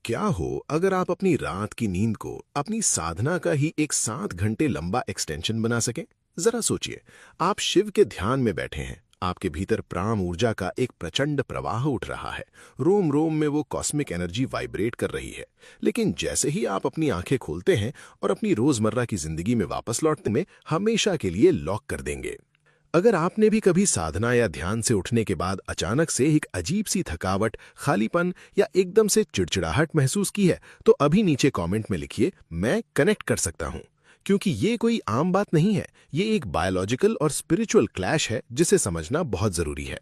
क्या हो अगर आप अपनी रात की नींद को अपनी साधना का ही एक 7 घंटे लंबा एक्सटेंशन बना सकें? जरा सोचिए, आप शिव के ध्यान में बैठे हैं। आपके भीतर प्राण ऊर्जा का एक प्रचंड प्रवाह उठ रहा है। रोम रोम में वो कॉस्मिक एनर्जी वाइब्रेट कर रही है। लेकिन जैसे ही आप अपनी आंखें खोलते हैं और अपनी रोजमर्रा की जिंदगी में वापस लौटने में हमेशा के लिए लॉक कर देंगे। अगर आपने भी कभी साधना या ध्यान से उठने के बाद अचानक से एक अजीब सी थकावट, खालीपन या एकदम से चिड़चिड़ाहट महसूस की है, तो अभी नीचे कमेंट में लिखिए, मैं कनेक्ट कर सकता हूं। क्योंकि ये कोई आम बात नहीं है, ये एक बायोलॉजिकल और स्पिरिचुअल क्लैश है जिसे समझना बहुत जरूरी है।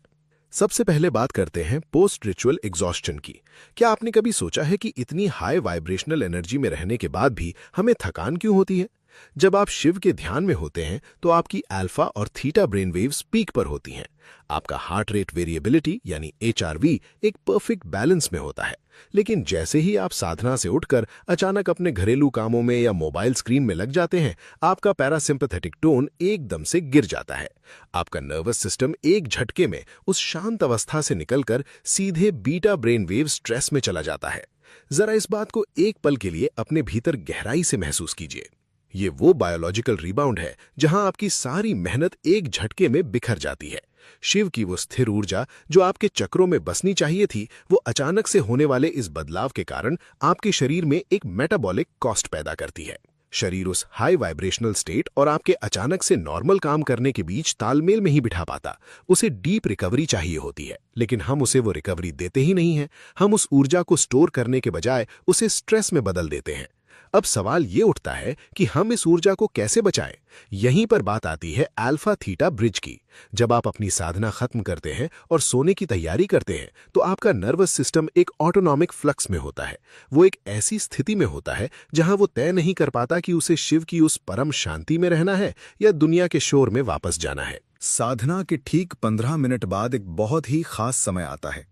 सबसे पहले बात करते हैं पोस्ट रिचुअल एग्जॉस्शन की। क्या आपने कभी सोचा है कि इतनी हाई वाइब्रेशनल एनर्जी में रहने के बाद भी हमें थकान क्यों होती है? जब आप शिव के ध्यान में होते हैं तो आपकी अल्फा और थीटा ब्रेन वेव्स पीक पर होती हैं। आपका हार्ट रेट वेरिएबिलिटी यानी एचआरवी एक परफेक्ट बैलेंस में होता है। लेकिन जैसे ही आप साधना से उठकर अचानक अपने घरेलू कामों में या मोबाइल स्क्रीन में लग जाते हैं, आपका पैरासिम्पैथेटिक टोन एकदम से गिर जाता है। आपका नर्वस सिस्टम एक झटके में उस शांत अवस्था से निकलकर सीधे बीटा ब्रेन वेव स्ट्रेस में चला जाता है। जरा इस बात को एक पल के लिए अपने भीतर गहराई से महसूस कीजिए। ये वो बायोलॉजिकल रिबाउंड है जहां आपकी सारी मेहनत एक झटके में बिखर जाती है। शिव की वो स्थिर ऊर्जा जो आपके चक्रों में बसनी चाहिए थी, वो अचानक से होने वाले इस बदलाव के कारण आपके शरीर में एक मेटाबॉलिक कॉस्ट पैदा करती है। शरीर उस हाई वाइब्रेशनल स्टेट और आपके अचानक से नॉर्मल काम करने के बीच तालमेल में ही बिठा पाता। उसे डीप रिकवरी चाहिए होती है, लेकिन हम उसे वो रिकवरी देते ही नहीं हैं। हम उस ऊर्जा को स्टोर करने के बजाय उसे स्ट्रेस में बदल देते हैं। अब सवाल ये उठता है कि हम इस ऊर्जा को कैसे बचाएं? यहीं पर बात आती है अल्फा थीटा ब्रिज की। जब आप अपनी साधना खत्म करते हैं और सोने की तैयारी करते हैं, तो आपका नर्वस सिस्टम एक ऑटोनॉमिक फ्लक्स में होता है। वो एक ऐसी स्थिति में होता है जहां वो तय नहीं कर पाता कि उसे शिव की उस परम शांति में रहना है या दुनिया के शोर में वापस जाना है। साधना के ठीक 15 मिनट बाद एक बहुत ही खास समय आता है।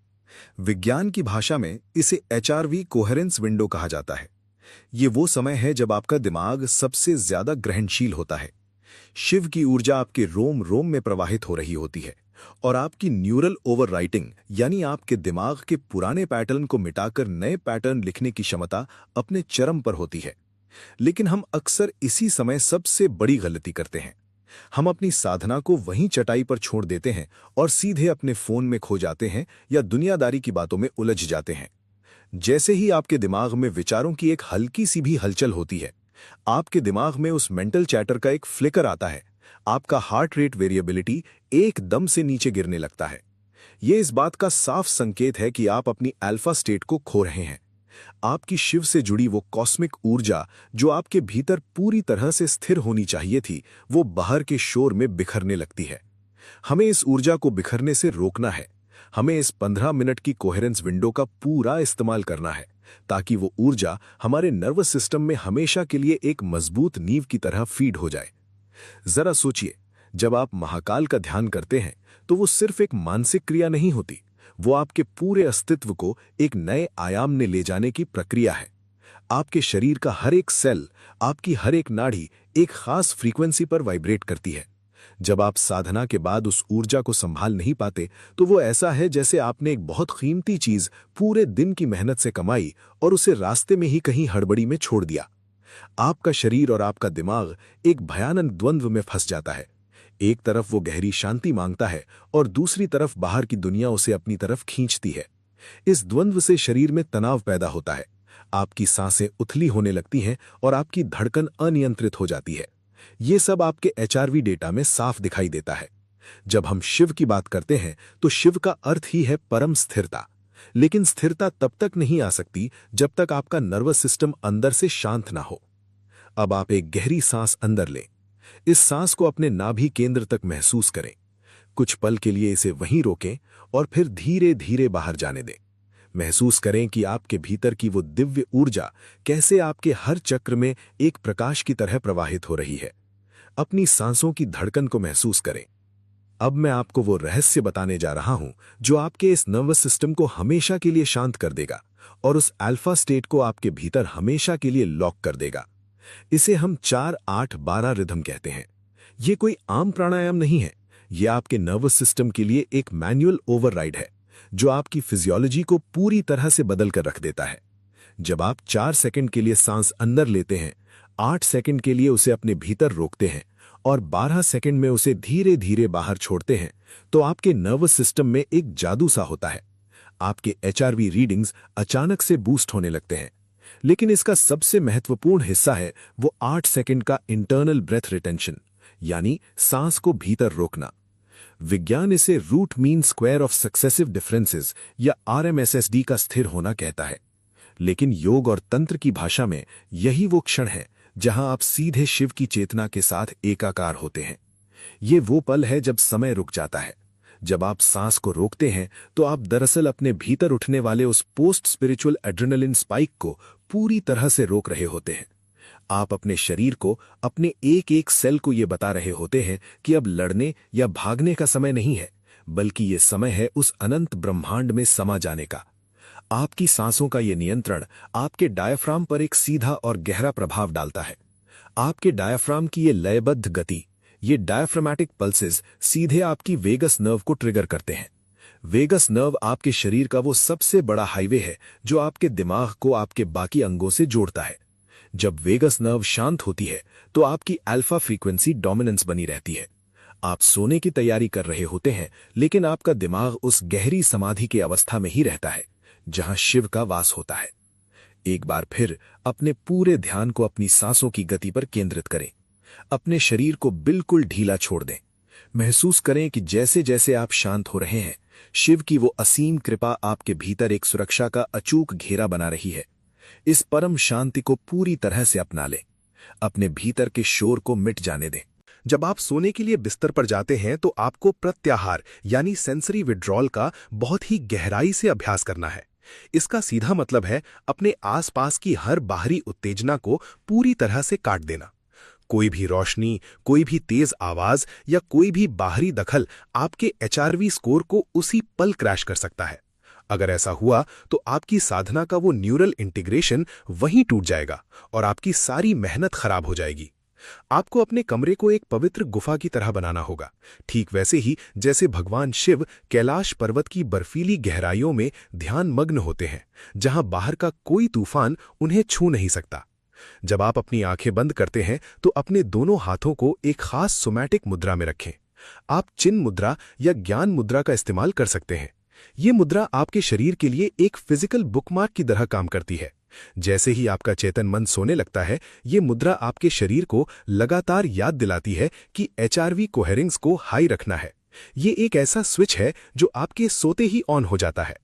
विज्ञान की भाषा में इसे एचआरवी कोहेरेंस विंडो कहा जाता है। ये वो समय है जब आपका दिमाग सबसे ज्यादा ग्रहणशील होता है। शिव की ऊर्जा आपके रोम रोम में प्रवाहित हो रही होती है और आपकी न्यूरल ओवरराइटिंग यानी आपके दिमाग के पुराने पैटर्न को मिटाकर नए पैटर्न लिखने की क्षमता अपने चरम पर होती है। लेकिन हम अक्सर इसी समय सबसे बड़ी गलती करते हैं। हम अपनी साधना को वहीं चटाई पर छोड़ देते हैं और सीधे अपने फोन में खो जाते हैं या दुनियादारी की बातों में उलझ जाते हैं। जैसे ही आपके दिमाग में विचारों की एक हल्की सी भी हलचल होती है, आपके दिमाग में उस मेंटल चैटर का एक फ्लिकर आता है। आपका हार्ट रेट वेरिएबिलिटी एकदम से नीचे गिरने लगता है। यह इस बात का साफ संकेत है कि आप अपनी अल्फा स्टेट को खो रहे हैं। आपकी शिव से जुड़ी वो कॉस्मिक ऊर्जा जो आपके भीतर पूरी तरह से स्थिर होनी चाहिए थी, वो बाहर के शोर में बिखरने लगती है। हमें इस ऊर्जा को बिखरने से रोकना है। हमें इस 15 मिनट की कोहेरेंस विंडो का पूरा इस्तेमाल करना है ताकि वो ऊर्जा हमारे नर्वस सिस्टम में हमेशा के लिए एक मजबूत नींव की तरह फीड हो जाए। जरा सोचिए, जब आप महाकाल का ध्यान करते हैं तो वो सिर्फ एक मानसिक क्रिया नहीं होती, वो आपके पूरे अस्तित्व को एक नए आयाम में ले जाने की प्रक्रिया है। आपके शरीर का हर एक सेल, आपकी हर एक नाड़ी एक खास फ्रीक्वेंसी पर वाइब्रेट करती है। जब आप साधना के बाद उस ऊर्जा को संभाल नहीं पाते, तो वो ऐसा है जैसे आपने एक बहुत कीमती चीज पूरे दिन की मेहनत से कमाई और उसे रास्ते में ही कहीं हड़बड़ी में छोड़ दिया। आपका शरीर और आपका दिमाग एक भयानक द्वंद्व में फंस जाता है। एक तरफ वो गहरी शांति मांगता है और दूसरी तरफ बाहर की दुनिया उसे अपनी तरफ खींचती है। इस द्वंद्व से शरीर में तनाव पैदा होता है। आपकी सांसें उथली होने लगती हैं और आपकी धड़कन अनियंत्रित हो जाती है। ये सब आपके एचआरवी डेटा में साफ दिखाई देता है। जब हम शिव की बात करते हैं तो शिव का अर्थ ही है परम स्थिरता। लेकिन स्थिरता तब तक नहीं आ सकती जब तक आपका नर्वस सिस्टम अंदर से शांत ना हो। अब आप एक गहरी सांस अंदर लें। इस सांस को अपने नाभि केंद्र तक महसूस करें। कुछ पल के लिए इसे वहीं रोकें और फिर धीरे धीरे बाहर जाने दें। महसूस करें कि आपके भीतर की वो दिव्य ऊर्जा कैसे आपके हर चक्र में एक प्रकाश की तरह प्रवाहित हो रही है। अपनी सांसों की धड़कन को महसूस करें। अब मैं आपको वो रहस्य बताने जा रहा हूं जो आपके इस नर्वस सिस्टम को हमेशा के लिए शांत कर देगा और उस अल्फा स्टेट को आपके भीतर हमेशा के लिए लॉक कर देगा। इसे हम 4-8-12 रिदम कहते हैं। ये कोई आम प्राणायाम नहीं है। ये आपके नर्वस सिस्टम के लिए एक मैनुअल ओवरराइड है जो आपकी फिजियोलॉजी को पूरी तरह से बदल कर रख देता है। जब आप 4 सेकंड के लिए सांस अंदर लेते हैं, 8 सेकंड के लिए उसे अपने भीतर रोकते हैं और 12 सेकंड में उसे धीरे धीरे बाहर छोड़ते हैं, तो आपके नर्वस सिस्टम में एक जादू सा होता है। आपके एचआरवी रीडिंग्स अचानक से बूस्ट होने लगते हैं। लेकिन इसका सबसे महत्वपूर्ण हिस्सा है वो 8 सेकंड का इंटरनल ब्रेथ रिटेंशन, यानी सांस को भीतर रोकना। विज्ञान इसे root mean square of successive differences या RMSSD का स्थिर होना कहता है। लेकिन योग और तंत्र की भाषा में यही वो क्षण है जहां आप सीधे शिव की चेतना के साथ एकाकार होते हैं। ये वो पल है जब समय रुक जाता है। जब आप सांस को रोकते हैं तो आप दरअसल अपने भीतर उठने वाले उस पोस्ट स्पिरिचुअल एड्रेनलिन स्पाइक को पूरी तरह से रोक रहे होते हैं। आप अपने शरीर को, अपने एक एक सेल को ये बता रहे होते हैं कि अब लड़ने या भागने का समय नहीं है, बल्कि ये समय है उस अनंत ब्रह्मांड में समा जाने का। आपकी सांसों का ये नियंत्रण आपके डायफ्राम पर एक सीधा और गहरा प्रभाव डालता है। आपके डायफ्राम की ये लयबद्ध गति, ये डायफ्रामेटिक पल्सेस सीधे आपकी वेगस नर्व को ट्रिगर करते हैं। वेगस नर्व आपके शरीर का वो सबसे बड़ा हाईवे है जो आपके दिमाग को आपके बाकी अंगों से जोड़ता है। जब वेगस नर्व शांत होती है तो आपकी अल्फा फ्रीक्वेंसी डोमिनेंस बनी रहती है। आप सोने की तैयारी कर रहे होते हैं, लेकिन आपका दिमाग उस गहरी समाधि की अवस्था में ही रहता है जहां शिव का वास होता है। एक बार फिर अपने पूरे ध्यान को अपनी सांसों की गति पर केंद्रित करें। अपने शरीर को बिल्कुल ढीला छोड़ दें। महसूस करें कि जैसे जैसे आप शांत हो रहे हैं, शिव की वो असीम कृपा आपके भीतर एक सुरक्षा का अचूक घेरा बना रही है। इस परम शांति को पूरी तरह से अपना लें। अपने भीतर के शोर को मिट जाने दें। जब आप सोने के लिए बिस्तर पर जाते हैं तो आपको प्रत्याहार यानी सेंसरी विड्रॉल का बहुत ही गहराई से अभ्यास करना है। इसका सीधा मतलब है अपने आसपास की हर बाहरी उत्तेजना को पूरी तरह से काट देना। कोई भी रोशनी, कोई भी तेज आवाज या कोई भी बाहरी दखल आपके एचआरवी स्कोर को उसी पल क्रैश कर सकता है। अगर ऐसा हुआ तो आपकी साधना का वो न्यूरल इंटीग्रेशन वहीं टूट जाएगा और आपकी सारी मेहनत खराब हो जाएगी। आपको अपने कमरे को एक पवित्र गुफा की तरह बनाना होगा, ठीक वैसे ही जैसे भगवान शिव कैलाश पर्वत की बर्फीली गहराइयों में ध्यान मग्न होते हैं, जहां बाहर का कोई तूफान उन्हें छू नहीं सकता। जब आप अपनी आंखें बंद करते हैं तो अपने दोनों हाथों को एक खास सोमैटिक मुद्रा में रखें। आप चिन्ह मुद्रा या ज्ञान मुद्रा का इस्तेमाल कर सकते हैं। ये मुद्रा आपके शरीर के लिए एक फिजिकल बुकमार्क की तरह काम करती है। जैसे ही आपका चेतन मन सोने लगता है, ये मुद्रा आपके शरीर को लगातार याद दिलाती है कि एचआरवी कोहेरेंस को हाई रखना है। ये एक ऐसा स्विच है जो आपके सोते ही ऑन हो जाता है।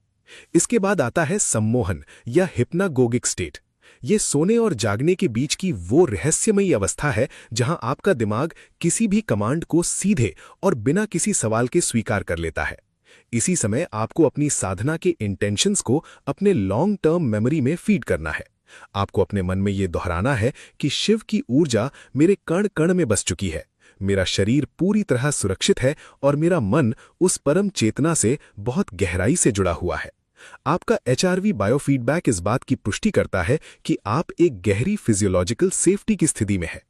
इसके बाद आता है सम्मोहन या हिप्नागोगिक स्टेट। ये सोने और जागने के बीच की वो रहस्यमयी अवस्था है जहां आपका दिमाग किसी भी कमांड को सीधे और बिना किसी सवाल के स्वीकार कर लेता है। इसी समय आपको अपनी साधना के इंटेंशंस को अपने लॉन्ग टर्म मेमोरी में फीड करना है। आपको अपने मन में ये दोहराना है कि शिव की ऊर्जा मेरे कण कण में बस चुकी है, मेरा शरीर पूरी तरह सुरक्षित है और मेरा मन उस परम चेतना से बहुत गहराई से जुड़ा हुआ है। आपका एचआरवी बायोफीडबैक इस बात की पुष्टि करता है कि आप एक गहरी फिजियोलॉजिकल सेफ्टी की स्थिति में हैं।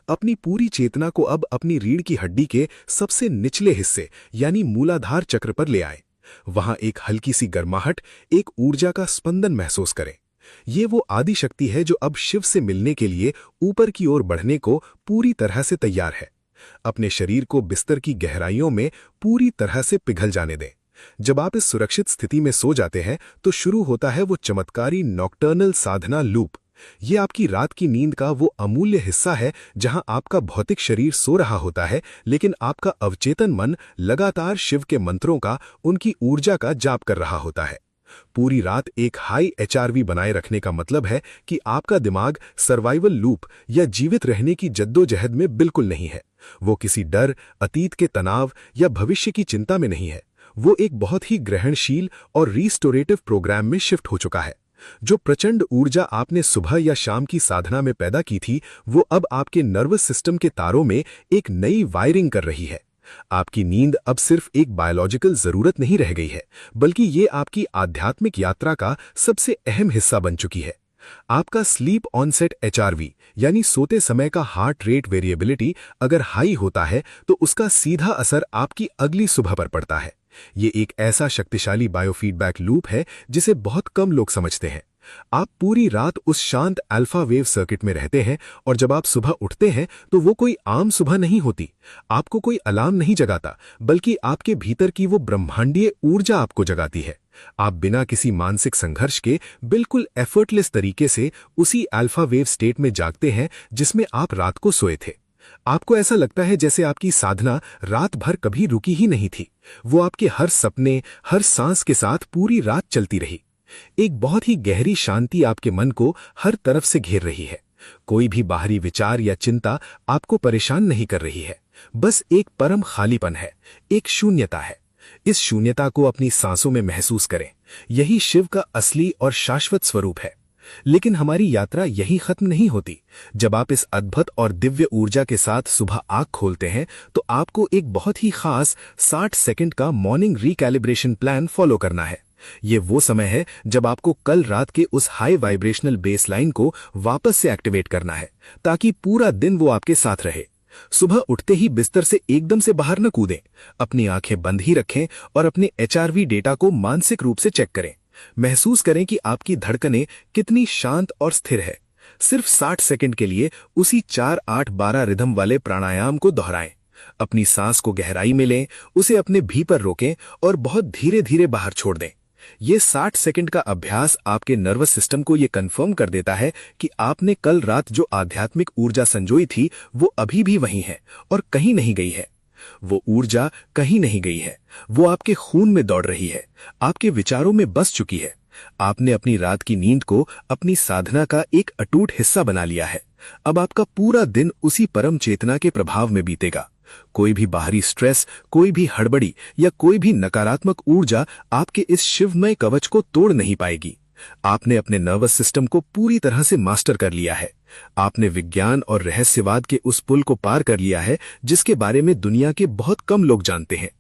अपनी पूरी चेतना को अब अपनी रीढ़ की हड्डी के सबसे निचले हिस्से यानी मूलाधार चक्र पर ले आएं। वहां एक हल्की सी गर्माहट, एक ऊर्जा का स्पंदन महसूस करें। ये वो आदि शक्ति है जो अब शिव से मिलने के लिए ऊपर की ओर बढ़ने को पूरी तरह से तैयार है। अपने शरीर को बिस्तर की गहराइयों में पूरी तरह से पिघल जाने दें। जब आप इस सुरक्षित स्थिति में सो जाते हैं तो शुरू होता है वो चमत्कारी नॉक्टर्नल साधना लूप। ये आपकी रात की नींद का वो अमूल्य हिस्सा है जहां आपका भौतिक शरीर सो रहा होता है, लेकिन आपका अवचेतन मन लगातार शिव के मंत्रों का, उनकी ऊर्जा का जाप कर रहा होता है। पूरी रात एक हाई एचआरवी बनाए रखने का मतलब है कि आपका दिमाग सर्वाइवल लूप या जीवित रहने की जद्दोजहद में बिल्कुल नहीं है। वो किसी डर, अतीत के तनाव या भविष्य की चिंता में नहीं है। वो एक बहुत ही ग्रहणशील और रिस्टोरेटिव प्रोग्राम में शिफ्ट हो चुका है। जो प्रचंड ऊर्जा आपने सुबह या शाम की साधना में पैदा की थी, वो अब आपके नर्वस सिस्टम के तारों में एक नई वायरिंग कर रही है। आपकी नींद अब सिर्फ एक बायोलॉजिकल जरूरत नहीं रह गई है, बल्कि ये आपकी आध्यात्मिक यात्रा का सबसे अहम हिस्सा बन चुकी है। आपका स्लीप ऑनसेट एचआरवी यानी सोते समय का हार्ट रेट वेरिएबिलिटी अगर हाई होता है तो उसका सीधा असर आपकी अगली सुबह पर पड़ता है। ये एक ऐसा शक्तिशाली बायोफीडबैक लूप है जिसे बहुत कम लोग समझते हैं। आप पूरी रात उस शांत अल्फा वेव सर्किट में रहते हैं और जब आप सुबह उठते हैं तो वो कोई आम सुबह नहीं होती। आपको कोई अलार्म नहीं जगाता, बल्कि आपके भीतर की वो ब्रह्मांडीय ऊर्जा आपको जगाती है। आप बिना किसी मानसिक संघर्ष के बिल्कुल एफर्टलेस तरीके से उसी अल्फा वेव स्टेट में जागते हैं जिसमें आप रात को सोए थे। आपको ऐसा लगता है जैसे आपकी साधना रात भर कभी रुकी ही नहीं थी। वो आपके हर सपने, हर सांस के साथ पूरी रात चलती रही। एक बहुत ही गहरी शांति आपके मन को हर तरफ से घेर रही है। कोई भी बाहरी विचार या चिंता आपको परेशान नहीं कर रही है। बस एक परम खालीपन है, एक शून्यता है। इस शून्यता को अपनी सांसों में महसूस करें। यही शिव का असली और शाश्वत स्वरूप है। लेकिन हमारी यात्रा यही खत्म नहीं होती। जब आप इस अद्भुत और दिव्य ऊर्जा के साथ सुबह आंख खोलते हैं तो आपको एक बहुत ही खास 60 सेकंड का मॉर्निंग रिकैलिब्रेशन प्लान फॉलो करना है। ये वो समय है जब आपको कल रात के उस हाई वाइब्रेशनल बेसलाइन को वापस से एक्टिवेट करना है, ताकि पूरा दिन वो आपके साथ रहे। सुबह उठते ही बिस्तर से एकदम से बाहर न कूदें। अपनी आंखें बंद ही रखें और अपने एचआरवी डेटा को मानसिक रूप से चेक करें। महसूस करें कि आपकी धड़कनें कितनी शांत और स्थिर है। सिर्फ 60 सेकंड के लिए उसी 4-8-12 रिदम वाले प्राणायाम को दोहराएं। अपनी सांस को गहराई में लें, उसे अपने भी पर रोकें और बहुत धीरे धीरे बाहर छोड़ दें। ये 60 सेकंड का अभ्यास आपके नर्वस सिस्टम को ये कंफर्म कर देता है कि आपने कल रात जो आध्यात्मिक ऊर्जा संजोई थी वो अभी भी वहीं है और कहीं नहीं गई है। वो ऊर्जा कहीं नहीं गई है, वो आपके खून में दौड़ रही है, आपके विचारों में बस चुकी है। आपने अपनी रात की नींद को अपनी साधना का एक अटूट हिस्सा बना लिया है। अब आपका पूरा दिन उसी परम चेतना के प्रभाव में बीतेगा। कोई भी बाहरी स्ट्रेस, कोई भी हड़बड़ी या कोई भी नकारात्मक ऊर्जा आपके इस शिवमय कवच को तोड़ नहीं पाएगी। आपने अपने नर्वस सिस्टम को पूरी तरह से मास्टर कर लिया है। आपने विज्ञान और रहस्यवाद के उस पुल को पार कर लिया है जिसके बारे में दुनिया के बहुत कम लोग जानते हैं।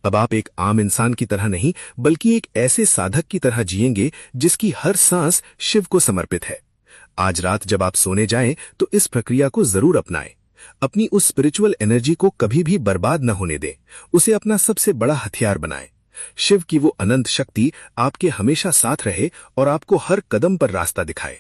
अब आप एक आम इंसान की तरह नहीं, बल्कि एक ऐसे साधक की तरह जिएंगे जिसकी हर सांस शिव को समर्पित है। आज रात जब आप सोने जाएं तो इस प्रक्रिया को जरूर अपनाएं। अपनी उस स्पिरिचुअल एनर्जी को कभी भी बर्बाद न होने दें। उसे अपना सबसे बड़ा हथियार बनाएं। शिव की वो अनंत शक्ति आपके हमेशा साथ रहे और आपको हर कदम पर रास्ता दिखाए।